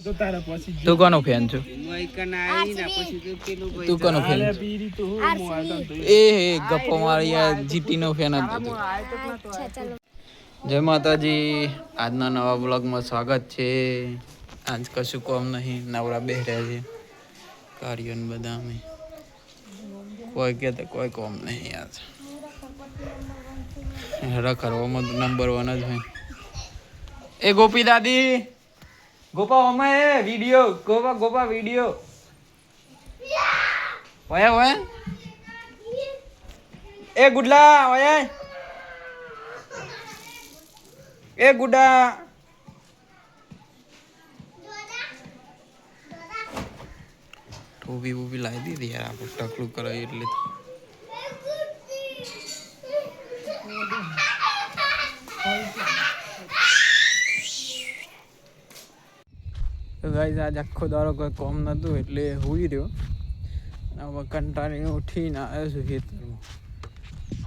તું કોનો ફેન છો? તું કોનો ફેન છો? એ ગપ્પો મારી જીટી નો ફેન હતો. જય માતાજી. આજના નવા બ્લોગમાં સ્વાગત છે. આજ કશું કોમ નહીં, નવરા બેહ્યા છે કાર્યોને બધા અમે. કોઈ કે તો કોઈ કોમ નહીં આજ. હેરા કરવામાં તો નંબર 1 જ હોય. એ ગોપી દાદી, ગોપા મમ્મા એ વિડિયો, ગોપા વિડિયો ઓય એ ગુડલા ઓય એ ગુડા ટોપી લાવી દીધી યાર. આપણે ટકલું કરાવી એટલે તો ગાઈસ આજ આખો દાડો કોઈ કોમ નતું એટલે હુઈ રહ્યો. હવે કંટાળીને ઉઠીને આવ્યો છું ખેતરમાં.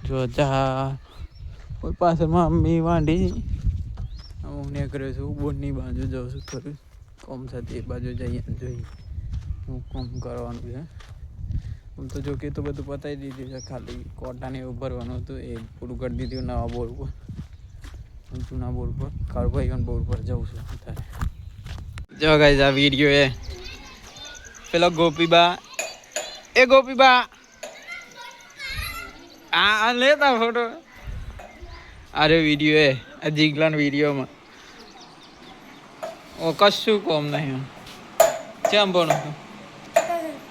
જો ચા કોઈ પાછળમાં મમ્મી વાંઢી હું નીકળ્યો છું. બોર્ડની બાજુ જાઉં છું થોડું કોમ સાથે. એ બાજુ જઈએ જોઈએ હું કોમ કરવાનું છે. આમ તો જો કે તો બધું પતાવી દીધું છે, ખાલી કોટાને એવું ભરવાનું હતું એ પૂરું કરી દીધું નવા બોર્ડ પર. જૂના બોર્ડ પર કાળભાઈ બોર્ડ પર જવું છું અત્યારે. જો ગાઈસ આ વિડીયો એ પેલો ગોપીબા આ લેતા ફોટો. અરે વિડીયો એ આ જીગલાન વિડીયોમાં ઓ કશું કોમ નહીં. કેમ ભણો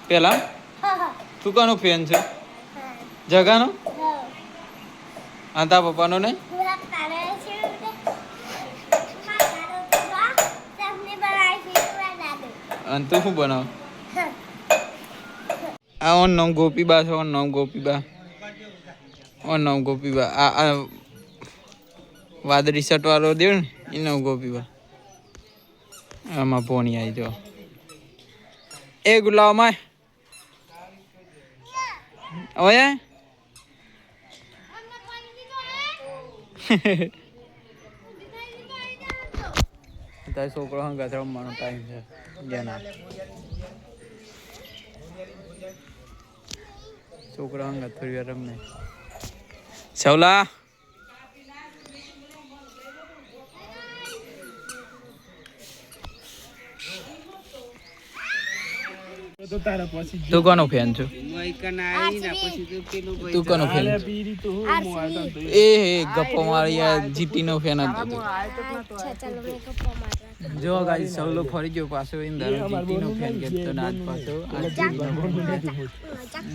પેલા તું કોનો ફેન છે? જગાનો? આ પપ્પાનો નહીં? અને તું શું બનાવ? આ ઓન નામ ગોપીબા છે. ઓન નામ ગોપીબા. આ વાદળી શર્ટ વાળો દે ને એ નામ ગોપીબા. આમાં પોણી આવી જો. એ ગુલાવ માય ઓય તારે છોકરો હંગાત રમવાનો ટાઈમ છે. જેના છોકરા હંગાત થોડી વાર રમે. સવલા તું કોનો ફેન છો? તું કોનો ફેન? એ ગપ્પો મારી જીટી નો ફેન હતો. જો ગાઈસ સવલો ફરી ગયો પાછો. ઇન્દર જીટી નો ફેન કેતો નાદ પાછો.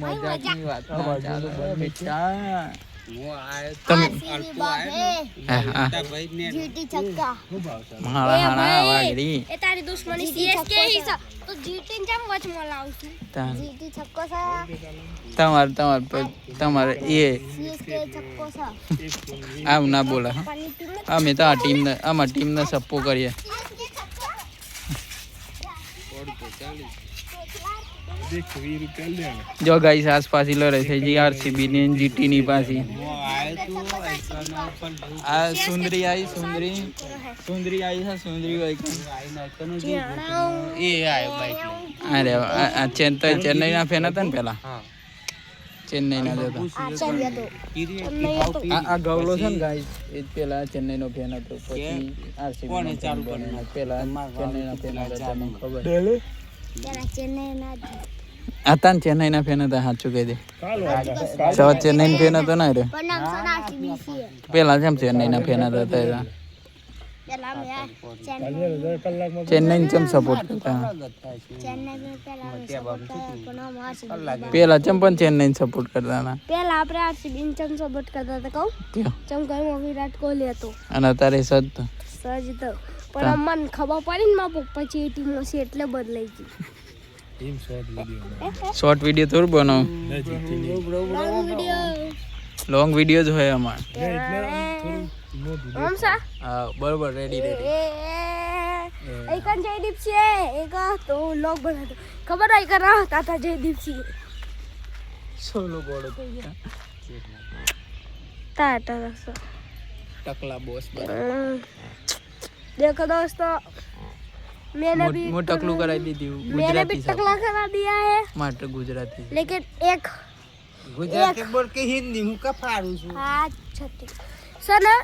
મજાકની વાત ચાલો બેટા. તારી દુશ્મની સીએસકે હી છે તો જીટી જમ વચમાં લાવશું. જીટી છક્કો છે તમારે એ સીએસકે છક્કો છે. આમ ના બોલા. અમે તો આ ટીમને સપો કરીએ. જો ગાઈસ આસપાસ લડાઈ થઈ ગઈ આરસીબી ની જીટી ની પાછી. આ સુંદરી આવી છે. સુંદરી હોય એ આયો બાઈક. અરે આ ચેન્નઈ ના ફેન હતા ને પેલા. ચેન્નઈ ના હતા. આ ગવલો છે ને ગાઈસ એ પેલા ચેન્નઈ નો ફેન હતો. પછી આરસીબી નો ચાલુ કર્યો. પેલા ચેન્નઈ ના ફેન હતા મને ખબર. હતા ને ચેન્નઈ ના ફેન હતા. સાચું કહી દે. ચેન્નઈ ફેન હતો ને રે પેલા. જેમ ચેન્નઈ ના ફેન હતા ચેન્નઈ ચમ સપોર્ટ કરતા પેલા. ચમ પણ ચેન્નઈ સપોર્ટ કરતા હતા પેલા. આપણે આરસીબી ને ચમ સપોર્ટ કરતા હતા. કહું ચમ ઘરમાં વિરાટ કોહલી હતો અને અત્યારે સજ તો પણ મને ખબર પડી ને મારા પપ્પા છે એ ટીમમાં છે એટલે બદલાઈ ગઈ. શોર્ટ વિડીયો થોડું બનાવ. લોંગ વિડીયો જ હોય અમાર. હા બરોબર. રેડી એક જયદીપ છે એક તો લોગ બનાવતો. ખબર હોય કે ના તાતા જયદીપ છે સોલો ગોળો થઈ ગયા. તાતા ટકલા બોસ. देखो दोस्तों मैंने भी मो टकलू कराई दी थी मैंने भी टकला करा दिया है मात्र गुजराती लेकिन एक गुजराती बोल के हिंदी हूँ का फाड़ू છું હા છતી સને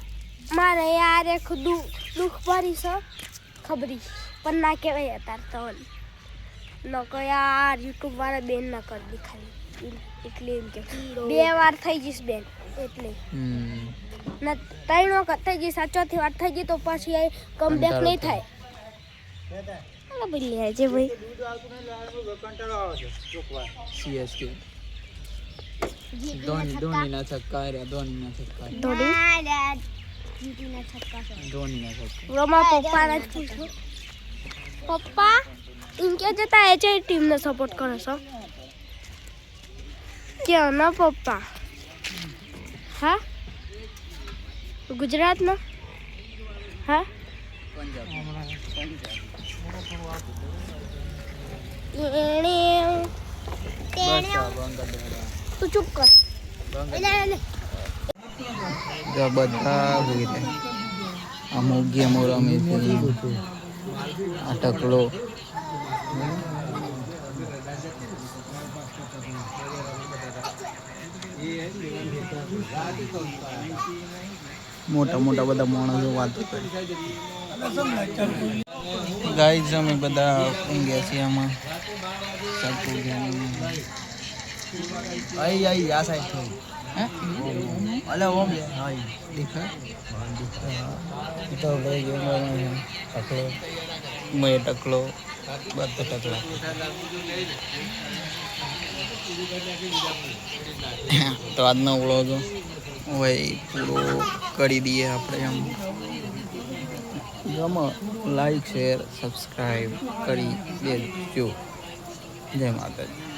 મારે યાર એક દુઃખ ભરી છે ખબરી પણ ના કહેવાય અત્યારે તો ન કો યાર યુટ્યુબ વાળા બેન ના કરી દી ખાલી એટલે એમ કે 2 વાર થઈ જઈશ બેન એટલે ના 3 વખત થઈ ગઈ ચોથી વાર થઈ ગઈ તો પછી કમબેક નહીં થાય અરે બોલી આજે ભાઈ કંટાળો આવે છે ચોકવા સીએસકે ધોની ના છક્કા રે ધોની ના છક્કા જીટી ના છક્કા છે ધોની ના છક્કા રોમા પપ્પા ને પૂછો પપ્પા ઇનકે જતા એચે ટીમ ને સપોર્ટ કરે છો ક્યાં ના પપ્પા હા ગુજરાત ના હા તું ચૂપ કર જો બધા હોય રે અમુક ગેમો રમે છે આ ટકલો મોટા મોટા બધા માણસો વાતો કરે ગાઈઝ અમે બધા ઊંઘ્યા છીએ આમાં આઈ આઈ આ સાઈડ થી અલે ઓમ આઈ દેખા તો ભાઈ ગેમ ટકલો મેં ટકલો બધા ટકલા તો આજનો વ્લોગ હોય પૂરો કરી દઈએ આપણે એમ ગમે લાઈક શેર સબસ્ક્રાઈબ કરી દેજો જય માતાજી